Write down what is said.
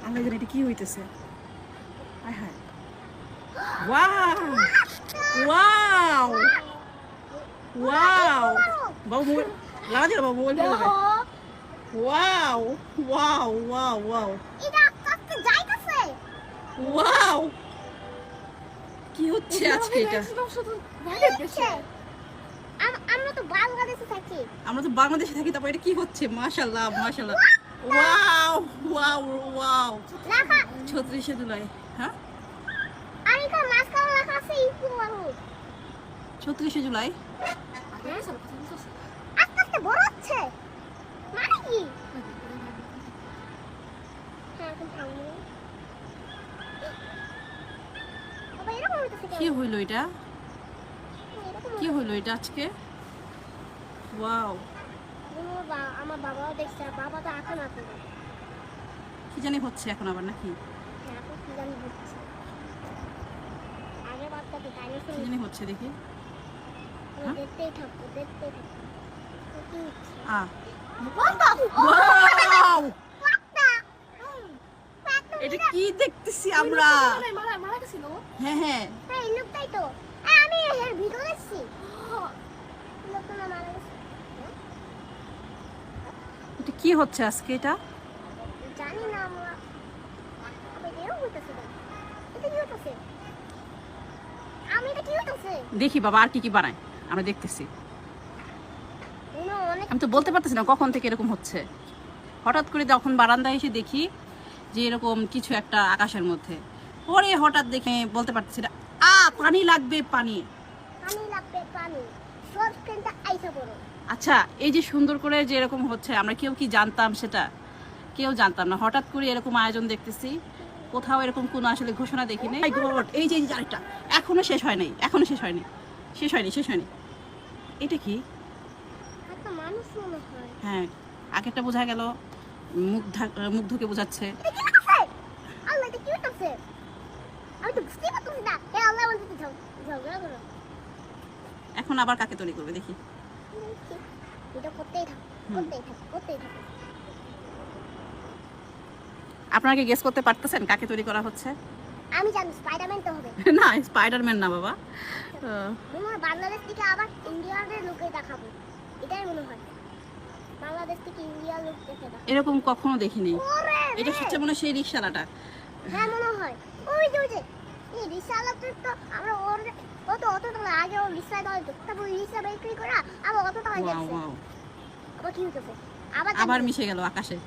আল্লাহ জানে এটা কি হইতেছে। হায় হায়, ওয়াও ওয়াও ওয়াও, বাবু মোবাইল লাগা দিল, বাবু মোবাইল ফেলে দেবে। ওয়াও ওয়াও ওয়াও ওয়াও, এটা আস্তে যাইতাছে। ওয়াও, কি হচ্ছে আজকে এটা? আমরা তো বাংলাদেশে থাকি। আমরা তো বাংলাদেশে থাকি, তারপর এটা কি হচ্ছে? মাশাআল্লাহ মাশাআল্লাহ, ওয়াও ওয়াও ওয়াও। লেখা 36শে জুলাই, হ্যাঁ আমি তো মাঝখানে লেখা আছে ইকু মানুষ। 36শে জুলাই। আস্তে আস্তে বড় হচ্ছে মানে কি? হ্যাঁ কিন্তু বাবা এরকম হইতেছে কি কেন? হইলো এটা? কি হইলো এটা আজকে? ওয়াও, আমার বাবাও দেখছে, বাবা তো এখন আছে। কি জানি হচ্ছে এখন আবার নাকি? এখন কি জানি হচ্ছে। আগে বাচ্চাকে ডাইনোসর কি জানি হচ্ছে দেখি। হ্যাঁ? দেখতেই থাকবো দেখতেই থাকবো। কি হচ্ছে? ওয়াও, এটা কি দেখতেছি আমরা? হ্যাঁ হ্যাঁ, হ্যাঁ এই লোকটাই তো। আমি এর ভিডিও দেখছি। লোকটা না মারা গেছে। এটা কি হচ্ছে আজকে এটা? জানি না আমরা। আবার এরকম হইতেছে কেন? এটা কি হইতেছে? এটা কি হইতেছে? দেখি বাবা আর কি কি বানায়, আমরা দেখতেছি। অনেক আমি তো বলতে পারতেছি না কখন থেকে এরকম হচ্ছে। হঠাৎ করে যখন বারান্দায় এসে দেখি যে এরকম কিছু একটা আকাশের মধ্যে, পরে হঠাৎ দেখে বলতে পারতেছি না। পানি লাগবে, পানি। পানি লাগবে পানি। সব কিন্তু আইসা পড়ো। আচ্ছা, এই যে সুন্দর করে যে এরকম হচ্ছে, আমরা কেউ কি জানতাম সেটা? কেউ জানতাম না। হঠাৎ করে এরকম আয়োজন দেখতেছি, কোথাও এরকম কোনো আসলে ঘোষণা দেখিনি। এই যে আরেকটা এখনো শেষ হয় নাই, এখনো শেষ হয়নি, শেষ হয়নি, শেষ হয়নি। এটা কি? একটা মানুষ মনে হয়। হ্যাঁ, আগেরটা বোঝা গেল মুগ্ধকে বোঝাচ্ছে। এটা কি হইতেছে? আল্লাহ এটা কি হইতেছে? আমি তো বুঝতেই পারতেছি না। হে আল্লাহ বলতে ঝগড়া করো। এখন আবার কাকে তৈরি করবে দেখি। এটা করতেই থাকো, করতেই থাকো, করতেই থাকো। আপনারা কি গেস করতে পারতেছেন কাকে তৈরি করা হচ্ছে? আমি জানি স্পাইডারম্যান তো হবে। না, স্পাইডারম্যান না বাবা। মনে হয় বাংলাদেশ থেকে আবার ইন্ডিয়ার লোকে দেখাবো, এটাই মনে হয়। বাংলাদেশ থেকে ইন্ডিয়ার লোক দেখে দেখাবো। এরকম কখনো দেখিনি। ওরে এটা হচ্ছে মনে হয় সেই রিকশালাটা। হ্যাঁ মনে হয়। ওই যে এই রিকশাওয়ালাটা তো আমরা অত টাকা আগে ও রিকশা দাও তো, তারপর রিকশা বিক্রি করা আবার অত টাকা ওয়াও যাচ্ছে। ওয়াও, আবার কি হচ্ছে? আবার মিশে গেল আকাশে।